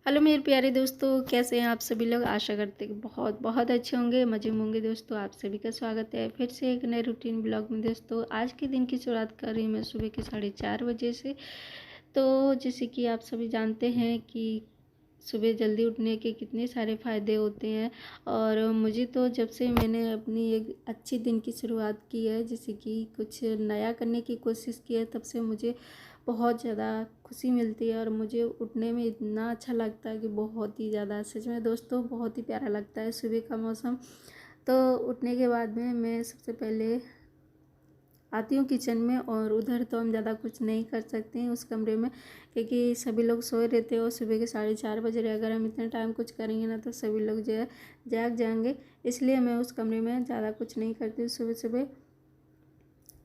Hello मेरे प्यारे दोस्तों, कैसे हैं आप सभी लोग। आशा करते हैं कि बहुत बहुत अच्छे होंगे, मज़े में होंगे। दोस्तों आप सभी का स्वागत है फिर से एक नए रूटीन ब्लॉग में। दोस्तों आज के दिन की शुरुआत कर रही हूँ मैं सुबह के 4:30 बजे से। तो जैसे कि आप सभी जानते हैं कि सुबह जल्दी उठने के कितने सारे फ़ायदे होते हैं। और मुझे तो जब से मैंने अपनी एक अच्छी दिन की शुरुआत की है, जैसे कि कुछ नया करने की कोशिश की है, तब से मुझे बहुत ज़्यादा खुशी मिलती है और मुझे उठने में इतना अच्छा लगता है कि बहुत ही ज़्यादा, सच में दोस्तों बहुत ही प्यारा लगता है सुबह का मौसम। तो उठने के बाद में मैं सबसे पहले आती हूँ किचन में, और उधर तो हम ज़्यादा कुछ नहीं कर सकते हैं उस कमरे में, क्योंकि सभी लोग सोए रहते हैं और सुबह के 4:30 बज रहे। अगर हम इतने टाइम कुछ करेंगे ना तो सभी लोग जो है जाग जाएंगे। इसलिए मैं उस कमरे में ज़्यादा कुछ नहीं करती हूँ। सुबह सुबह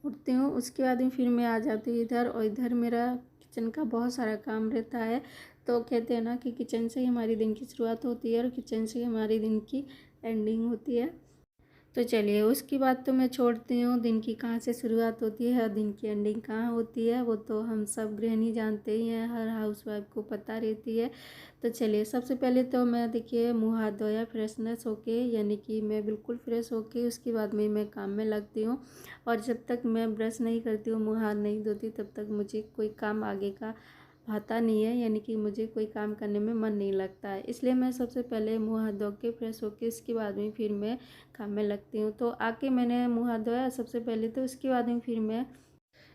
उठती हूँ, उसके बाद में फिर मैं आ जाती हूँ इधर, और इधर मेरा किचन का बहुत सारा काम रहता है। तो कहते हैं ना कि किचन से ही हमारी दिन की शुरुआत होती है और किचन से ही हमारी दिन की एंडिंग होती है। तो चलिए उसकी बात तो मैं छोड़ती हूँ, दिन की कहाँ से शुरुआत होती है और दिन की एंडिंग कहाँ होती है वो तो हम सब गृहिणी जानते ही हैं, हर हाउसवाइफ को पता रहती है। तो चलिए सबसे पहले तो मैं देखिए मुँह हाथ धोया फ्रेशनेस होके, यानी कि मैं बिल्कुल फ्रेश होके उसके बाद में मैं काम में लगती हूँ। और जब तक मैं ब्रश नहीं करती हूँ, मुँह हाथ नहीं धोती, तब तक मुझे कोई काम आगे का भाता नहीं है, यानी कि मुझे कोई काम करने में मन नहीं लगता है। इसलिए मैं सबसे पहले मुँह हाथ धो के फ्रेश होके उसके बाद में फिर मैं काम में लगती हूँ। तो आके मैंने मुँह हाथ धोया सबसे पहले, तो उसके बाद में फिर मैं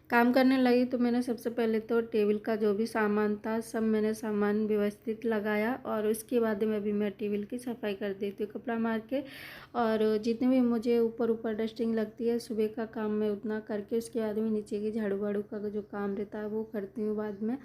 काम करने लगी। तो मैंने सबसे पहले तो टेबल का जो भी सामान था सब मैंने सामान व्यवस्थित लगाया, और उसके बाद में अभी मैं टेबल की सफाई कर देती हूँ कपड़ा मार के। और जितने भी मुझे ऊपर ऊपर डस्टिंग लगती है सुबह का काम मैं उतना करके उसके बाद में नीचे की झाड़ू वाड़ू का जो काम रहता है वो करती हूँ। बाद में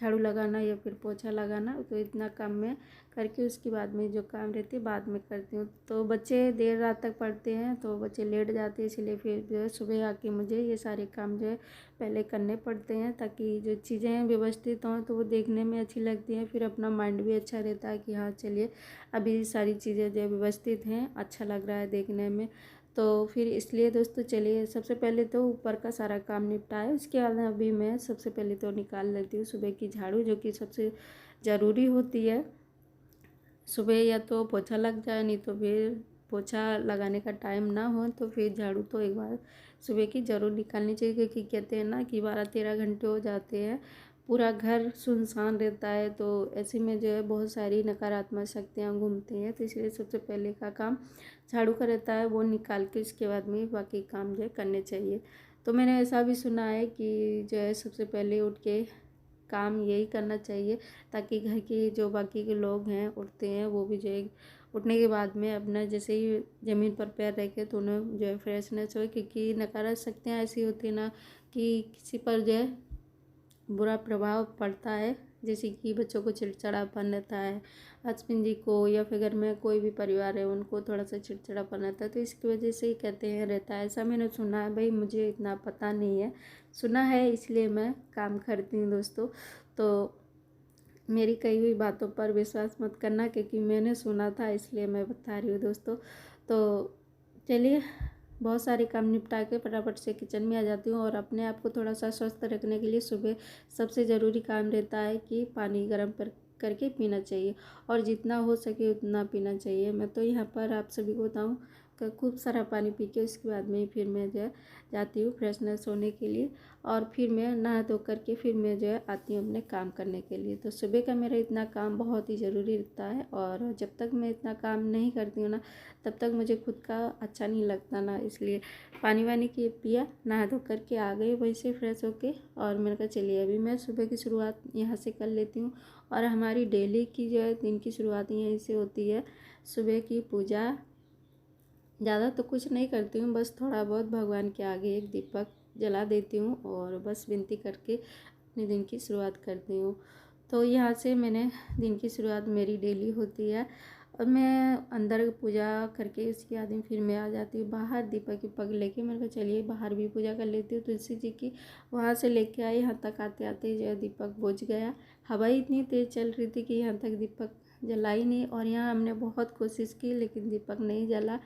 झाड़ू लगाना या फिर पोछा लगाना, तो इतना काम मैं करके उसके बाद में जो काम रहती है बाद में करती हूँ। तो बच्चे देर रात तक पढ़ते हैं तो बच्चे लेट जाते हैं, इसलिए फिर जो है सुबह आके मुझे ये सारे काम जो है पहले करने पड़ते हैं, ताकि जो चीज़ें व्यवस्थित हों तो वो देखने में अच्छी लगती हैं। फिर अपना माइंड भी अच्छा रहता है कि हाँ चलिए अभी सारी चीज़ें जो व्यवस्थित हैं, अच्छा लग रहा है देखने में। तो फिर इसलिए दोस्तों चलिए सबसे पहले तो ऊपर का सारा काम निपटाए, उसके बाद अभी मैं सबसे पहले तो निकाल लेती हूँ सुबह की झाड़ू, जो कि सबसे ज़रूरी होती है। सुबह या तो पोछा लग जाए, नहीं तो फिर पोछा लगाने का टाइम ना हो तो फिर झाड़ू तो एक बार सुबह की ज़रूर निकालनी चाहिए, क्योंकि कहते हैं ना कि 12-13 घंटे हो जाते हैं, पूरा घर सुनसान रहता है। तो ऐसे में जो है बहुत सारी नकारात्मक शक्तियाँ घूमती हैं, तो इसलिए सबसे पहले का काम झाड़ू का रहता है, वो निकाल के उसके बाद में बाकी काम जो है करने चाहिए। तो मैंने ऐसा भी सुना है कि जो है सबसे पहले उठ के काम यही करना चाहिए, ताकि घर के जो बाकी के लोग हैं उठते हैं वो भी जो है उठने के बाद में अपना जैसे ही ज़मीन पर पैर रखे तो उन्हें जो है फ्रेशनेस हो, क्योंकि नकारात्मक शक्तियाँ ऐसी होती है ना कि किसी पर जो है बुरा प्रभाव पड़ता है। जैसे कि बच्चों को चिड़चिड़ापन रहता है, हस्बैंड जी को या फिर घर में कोई भी परिवार है उनको थोड़ा सा चिड़चिड़ापन रहता है, तो इसकी वजह से ही कहते हैं रहता है, ऐसा मैंने सुना है। भाई मुझे इतना पता नहीं है, सुना है इसलिए मैं काम करती हूँ दोस्तों। तो मेरी कही हुई बातों पर विश्वास मत करना, क्योंकि मैंने सुना था इसलिए मैं बता रही हूँ दोस्तों। तो चलिए बहुत सारे काम निपटा के फटाफट से किचन में आ जाती हूँ, और अपने आप को थोड़ा सा स्वस्थ रखने के लिए सुबह सबसे ज़रूरी काम रहता है कि पानी गर्म पर करके पीना चाहिए, और जितना हो सके उतना पीना चाहिए। मैं तो यहाँ पर आप सभी को बताऊँ कि खूब सारा पानी पी के उसके बाद में फिर मैं जो है जाती हूँ फ्रेशनेस होने के लिए, और फिर मैं नहा धो करके फिर मैं जो है आती हूँ अपने काम करने के लिए। तो सुबह का मेरा इतना काम बहुत ही ज़रूरी रहता है, और जब तक मैं इतना काम नहीं करती हूँ ना तब तक मुझे खुद का अच्छा नहीं लगता ना, इसलिए पानी वानी की पिया, नहा धो करके आ गई वहीं से फ्रेश होके, और मैंने कहा चलिए अभी मैं सुबह की शुरुआत यहाँ से कर लेती हूँ। और हमारी डेली की जो है दिन की शुरुआत यहीं से होती है। सुबह की पूजा ज़्यादा तो कुछ नहीं करती हूँ, बस थोड़ा बहुत भगवान के आगे एक दीपक जला देती हूँ और बस विनती करके अपने दिन की शुरुआत करती हूँ। तो यहाँ से मैंने दिन की शुरुआत मेरी डेली होती है, और मैं अंदर पूजा करके उसके बाद में फिर मैं आ जाती हूँ बाहर दीपक की पग लेके। मैंने कहा चलिए बाहर भी पूजा कर लेती हूँ तुलसी जी की। वहाँ से लेके आई, यहाँ तक आते आते जो है दीपक बुझ गया। हवा इतनी तेज़ चल रही थी कि यहाँ तक दीपक जला ही नहीं, और यहाँ हमने बहुत कोशिश की लेकिन दीपक नहीं जला।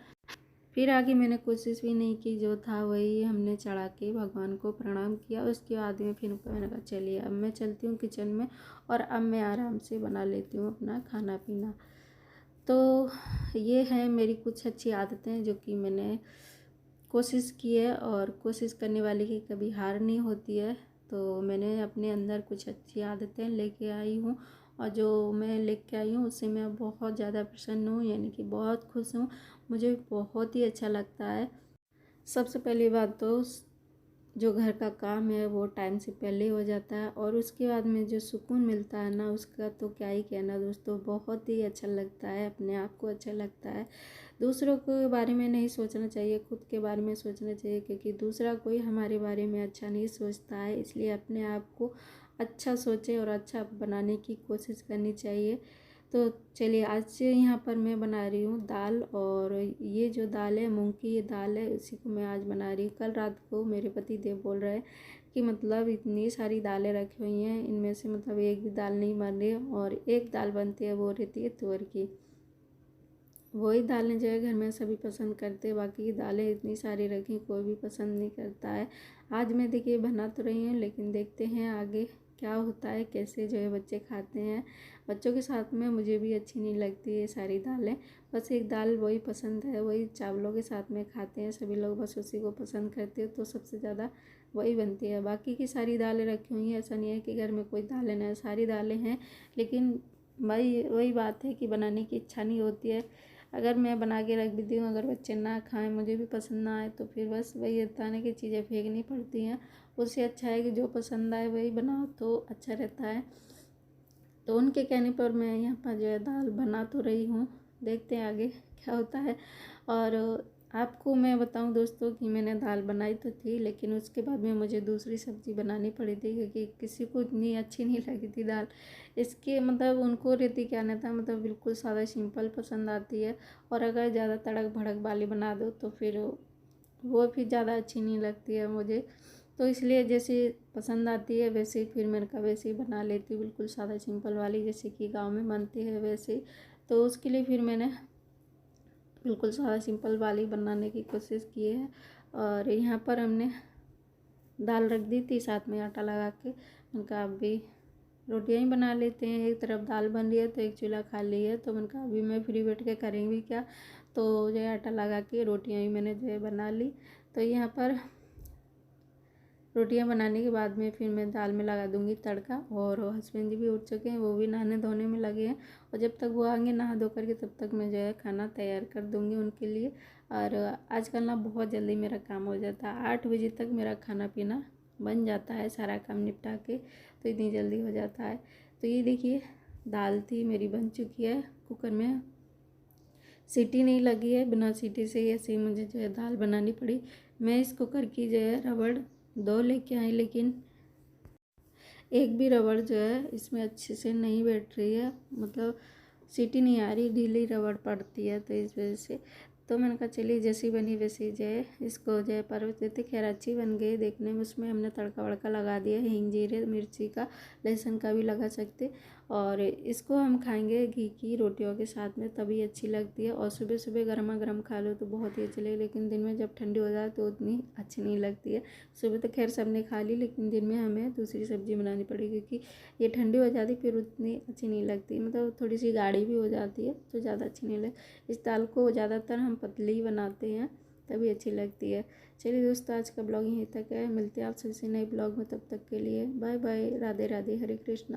फिर आगे मैंने कोशिश भी नहीं की, जो था वही हमने चढ़ा के भगवान को प्रणाम किया। उसके बाद में फिर मैंने कहा चलिए अब मैं चलती हूँ किचन में और अब मैं आराम से बना लेती हूँ अपना खाना पीना। तो ये है मेरी कुछ अच्छी आदतें जो कि मैंने कोशिश की है, और कोशिश करने वाले की कभी हार नहीं होती है। तो मैंने अपने अंदर कुछ अच्छी आदतें लेके आई हूँ, और जो मैं लेके आई हूँ उससे मैं बहुत ज़्यादा प्रसन्न हूँ, यानी कि बहुत खुश हूँ। मुझे बहुत ही अच्छा लगता है। सबसे पहली बात तो जो घर का काम है वो टाइम से पहले हो जाता है, और उसके बाद में जो सुकून मिलता है ना, उसका तो क्या ही कहना दोस्तों। बहुत ही अच्छा लगता है, अपने आप को अच्छा लगता है। दूसरों के बारे में नहीं सोचना चाहिए, खुद के बारे में सोचना चाहिए, क्योंकि दूसरा कोई हमारे बारे में अच्छा नहीं सोचता है। इसलिए अपने आप को अच्छा सोचें और अच्छा बनाने की कोशिश करनी चाहिए। तो चलिए आज से यहाँ पर मैं बना रही हूँ दाल, और ये जो दाल है मूंग की ये दाल है, उसी को मैं आज बना रही हूँ। कल रात को मेरे पति देव बोल रहे हैं कि मतलब इतनी सारी दालें रखी हुई हैं, इनमें से मतलब एक भी दाल नहीं बन रही, और एक दाल बनती है वो रहती है तुअर की। वही दालें जो है घर में सभी पसंद करते हैं, बाकी की दालें इतनी सारी रखी कोई भी पसंद नहीं करता है। आज मैं देखिए बना तो रही हूँ, लेकिन देखते हैं आगे क्या होता है, कैसे जो है बच्चे खाते हैं। बच्चों के साथ में मुझे भी अच्छी नहीं लगती ये सारी दालें। बस एक दाल वही पसंद है, वही चावलों के साथ में खाते हैं सभी लोग, बस उसी को पसंद करते हैं, तो सबसे ज़्यादा वही बनती है। बाकी की सारी दालें रखी हुई हैं, ऐसा नहीं है कि घर में कोई दालें ना है, सारी दालें हैं। लेकिन भाई वही बात है कि बनाने की इच्छा नहीं होती है। अगर मैं बना के रख भी दूँ, अगर बच्चे ना खाएं, मुझे भी पसंद ना आए, तो फिर बस वही होता है कि चीज़ें फेंकनी पड़ती हैं। उससे अच्छा है कि जो पसंद आए वही बनाओ तो अच्छा रहता है। तो उनके कहने पर मैं यहाँ पर जो है दाल बना तो रही हूँ, देखते हैं आगे क्या होता है। और आपको मैं बताऊं दोस्तों कि मैंने दाल बनाई तो थी, लेकिन उसके बाद में मुझे दूसरी सब्ज़ी बनानी पड़ी थी, क्योंकि किसी को इतनी अच्छी नहीं लगी थी दाल। इसके मतलब उनको रहती क्या ना था, मतलब बिल्कुल सादा सिंपल पसंद आती है, और अगर ज़्यादा तड़क भड़क वाली बना दो तो फिर वो फिर ज़्यादा अच्छी नहीं लगती है मुझे। तो इसलिए जैसे पसंद आती है वैसे ही फिर मैंने कहा वैसे ही बना लेती हूँ, बिल्कुल सादा सिंपल वाली जैसे कि गांव में बनती है वैसे ही। तो उसके लिए फिर मैंने बिल्कुल सादा सिंपल वाली बनाने की कोशिश की है। और यहाँ पर हमने दाल रख दी थी साथ में आटा लगा के, उनका अभी रोटियां ही बना लेते हैं। एक तरफ दाल बन रही है तो एक चूल्हा खाली है, तो मैंने कहा अभी मैं फ्री बैठ के करेंगी क्या, तो जो है आटा लगा के रोटियां ही मैंने जो है बना ली। तो यहाँ पर रोटियां बनाने के बाद में फिर मैं दाल में लगा दूंगी तड़का, और हस्बैंड जी भी उठ चुके हैं, वो भी नहाने धोने में लगे हैं, और जब तक वो आएंगे नहा धो करके तब तक मैं जो है खाना तैयार कर दूंगी उनके लिए। और आजकल ना बहुत जल्दी मेरा काम हो जाता है, 8 बजे तक मेरा खाना पीना बन जाता है, सारा काम निपटा के, तो इतनी जल्दी हो जाता है। तो ये देखिए दाल थी मेरी बन चुकी है, कुकर में सीटी नहीं लगी है, बिना सीटी से ही ऐसे ही मुझे जो है दाल बनानी पड़ी। मैं इस कुकर की जो है रबड़ 2 लेके आई, लेकिन एक भी रबड़ जो है इसमें अच्छे से नहीं बैठ रही है, मतलब सीटी नहीं आ रही, ढीली रबड़ पड़ती है, तो इस वजह से। तो मैंने कहा चलिए जैसी बनी वैसी जो है इसको जो है परवत देते। खैर अच्छी बन गई देखने में, उसमें हमने तड़का वड़का लगा दिया, हींग जीरे मिर्ची का, लहसुन का भी लगा सकते। और इसको हम खाएंगे घी की रोटियों के साथ में, तभी अच्छी लगती है। और सुबह सुबह गर्मा गर्म खा लो तो बहुत ही अच्छी लगे, लेकिन दिन में जब ठंडी हो जाए तो उतनी अच्छी नहीं लगती है। सुबह तो खैर सबने खा ली, लेकिन दिन में हमें दूसरी सब्ज़ी बनानी पड़ेगी, क्योंकि ये ठंडी हो जाती फिर उतनी अच्छी नहीं लगती, मतलब थोड़ी सी गाढ़ी भी हो जाती है तो ज़्यादा अच्छी नहीं लगती। इस दाल को ज़्यादातर हम पतली ही बनाते हैं, तभी अच्छी लगती है। चलिए दोस्तों आज का ब्लॉग यहीं तक है, मिलते हैं आप सबसे नए ब्लॉग में, तब तक के लिए बाय बाय, राधे राधे, हरे कृष्णा।